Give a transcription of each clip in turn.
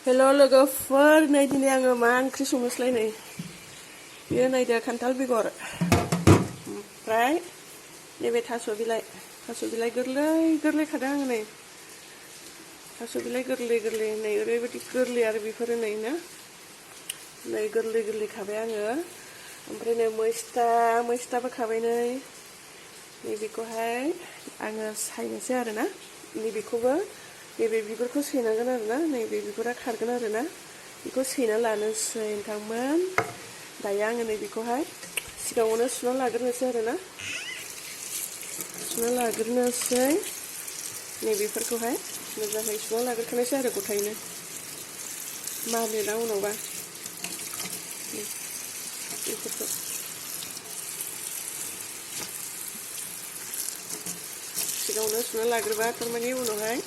Hello लोगोफोर नै दिनै आङो मा ओंख्रि संनोसैलाय नै बेयो नायदो खान्थाल बेगर ओमफ्राय नैबे थास' बिलाइ गोरलै गोरलै खादों आङो नै थास' बिलाइ गोरलै गोरलै नै ओरैबायदि गोरलै आरो बेफोरो नै ना नै गोरलै गोरलै खाबाय आङो ओमफ्राय नै मैस्थाबो खाबाय नै बेखौहाय आङो सायनोसै आरोना नैबेखौबो नैबे बिगुरखौ सैनांगोन आरोना नैबे बिगुरा खारगोन आरोना बेखौ सैना लानोसै नोंथांमोन दायो आङो नैबेखौहाय सिगाङावनो सुना लाग्रोनोसै आरोना सुना लाग्रोनोसै नैबेफोरखौहाय मोजाङै सुना लाग्रोखानोसै आरो गथायैनो मानोना उनावबा बेफोरखौ सिगाङावनो सुना लाग्रोबा थारमाने उनावहाय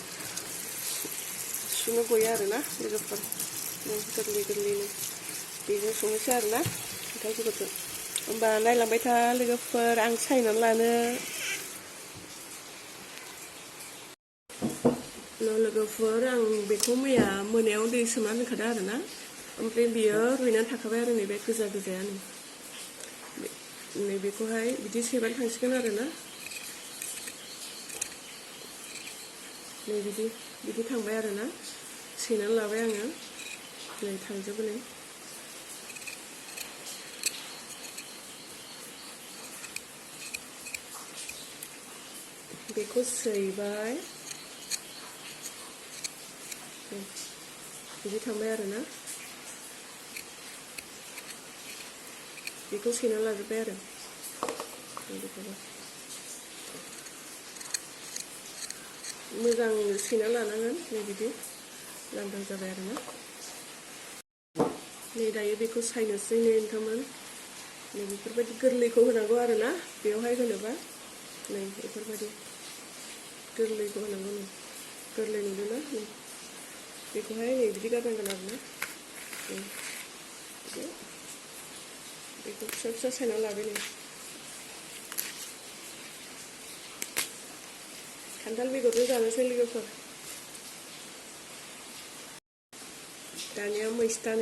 सुनो गयो आरोना लोगोफोर गोरलै गोरलैनो बेजों संनोसै आरोना खान्थाल बेगरजों होमबा नायलांबाय था लोगोफोर आं सायनानै लानो लोगोफोर आं बेखौ मैया मोनायाव दै सोमना दोनखादों आरोना ओमफ्राय बियो रुइनानै थाखाबाय आरो नैबे गोजा गोजायानो नैबेखौहाय बिदि सैबानो थांसिगोन आरोना नै बिदि थांबाय आरोना सैनानै लाबाय आङो नै थांजोबो नै बेखौ सैबाय बिदि थांबाय आरोना बेखौ सैना लाजोब्बाय आरो बेखौबो मोजां सैना लानांगोन नै बिदि लांदां जाबाय आरोना नै दायो बेखौ सायनोसै नै नोंथांमोन नै बेफोरबायदि गोरलैखौ होनांगौ आरोना बेवहाय होनोबा नै बेफोरबायदि गोरलैखौ होनांगौ नै गोरलै नुदोंना नै बेखौहाय नै बिदि गारनांगोन आरोना बेखौ फिसा फिसा सायना लाबाय नै खान्थाल बेगरजों जानोसै लोगोफोर दानिया मैस्था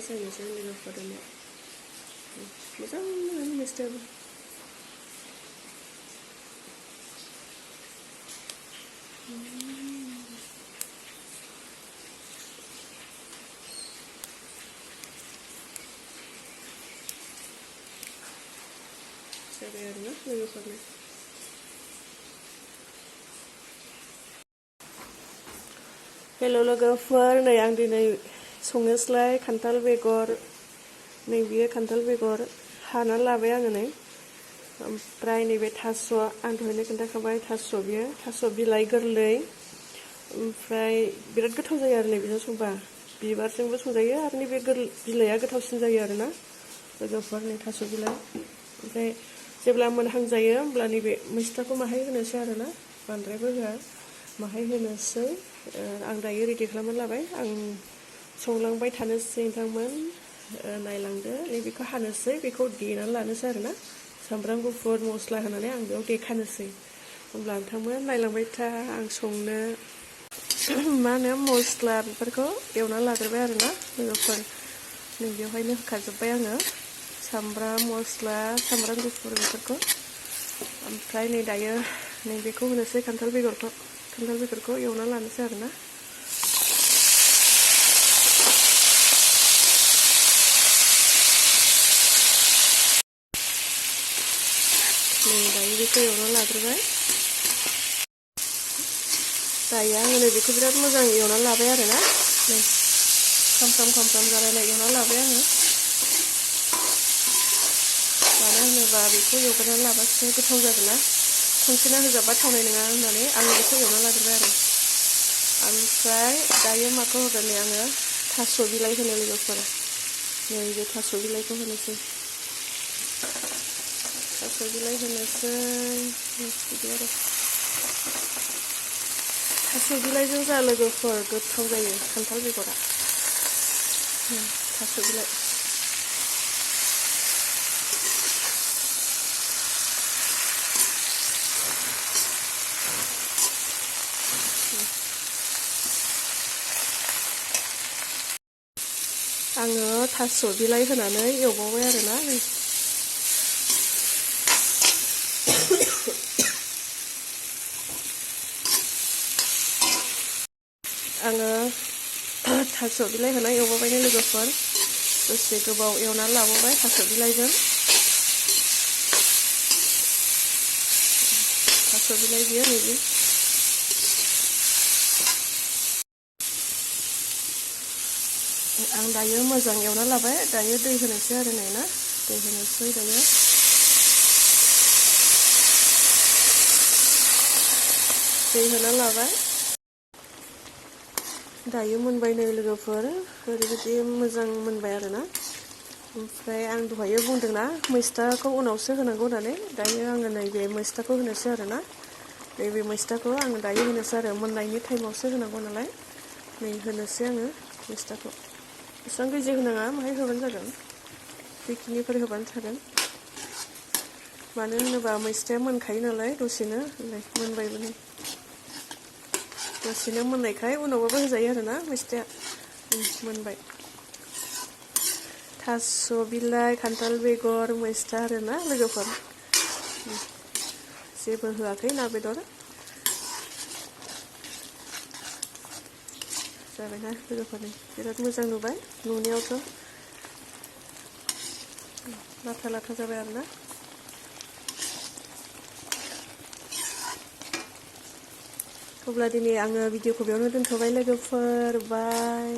सायनोसै लोगोफोर दानिया मोजां मोनो मैस्थायाबो जाबाय आरोना लोगोफोरनो हेल' लोगोफोर नै आं दिनै संनोसैलाय खान्थाल बेगर नै बियो खान्थाल बेगर हानानै लाबाय आङो नै ओमफ्राय नैबे थास' आं दहायनो खोन्थाखाबाय बियो थास' बिलाइ गोरलै ओमफ्राय बिराद गोथाव जायो आरो नैबेजों संबा बिबारजोंबो संजायो आरो नैबे बिलाइआ गोथावसिन जायो आरोना लोगोफोर नै थास' बिलाइ ओमफ्राय जेब्ला मोनहां जायो होमब्ला नैबे मैस्थाखौ माहाय होनोसै आरोना बांद्रायबो होआ माहाय होनोसै आं दायो रेडि खालामनानै लाबाय आं संलांबाय थानोसै नोंथांमोन नायलांदो नैबेखौ हानोसै बेखौ देनानै लानोसै आरोना सामब्राम गुफुर मस्ला होनानै आं बेयाव देखानोसै होमब्ला नोंथांमोन नायलांबाय था आं संनो मा होनो मस्ला बेफोरखौ एवनानै लाग्रोबाय आरोना लोगोफोर नै बेवहायनो होखाजोब्बाय आङो सामब्राम मस्ला सामब्राम गुफुर बेफोरखौ ओमफ्राय नै दायो नैबेखौ होनोसै खान्थाल बेगरखौ एवना लानोसै आरोना नै दायो बेखौ एवना लाग्रोबाय दायो आङो नैबेखौ बिराद मोजां एवना लाबाय आरोना नै खामफ्राम जालायनाय एवना लाबाय आङो मानो होनोबा बेखौ एवग्रोना लाबासो गोथाव जागोन ना खनसेनो होजाबा थावनाय नङा होननानै आं बेखौ एवना लाग्रोबाय आरो ओमफ्राय दायो माखौ होगोन नै आङो थास' बिलाइ होनो लोगोफोर नै बे थास' बिलाइखौ होनोसै थास' बिलाइ होनोसै बिदि आरो थास' बिलाइजों जा लोगोफोर गोथाव जायो खान्थाल बेगरा थास' बिलाइ आङो थास' बिलाइ होनानै एवबावबाय आरोना। आङो थास' बिलाइ होना एवबावबायनो लोगोफोर, दसे गोबाव एवनानै लाबावबाय थास' बिलाइजों। थास' बिलाइ बियो नैबे आं दायो मोजां एवना लाबाय, दायो दै होनोसै आरो ना, दै होनोसै दायो। दै होना लाबाय। दायो मोनबाय नै लोगोफोर, ओरैबायदि मोजां मोनबाय आरोना। ओमफ्राय आं दहायो बुंदोंना मैस्थाखौ उनावसो होनांगौ होननानै, दायो आङो नैबे मैस्थाखौ होनोसै आरोना। नैबे मैस्थाखौ आङो दायो होनोसै आरो, मोननायनि टाइमावसो होनांगौ नालाय। नै होनोसै आङो मैस्थाखौ। एसेबां गैजि होनाङा, माहाय होबानो जागोन, बेखिनिफोर होबानो जागोन। मानो होनोबा मैस्थाया मोनखायो नालाय दसेनो, मोनबायबो नै। दसेनो मोननायखाय उनावबाबो होजायो आरोना मैस्थाया। मोनबाय। थास' बिलाइ, खान्थाल बेगर, मैस्था आरोना लोगोफोर। जेबो होआखै, ना बेदर। जाबायना लोगोफोर, बिराद मोजां नुबाय नुनायावथ'। लाथा लाथा जाबाय आरोना। अब्ला दिनै आङो भिडिअखौ बेयावनो दोनथ'बाय लोगोफोर, बाय।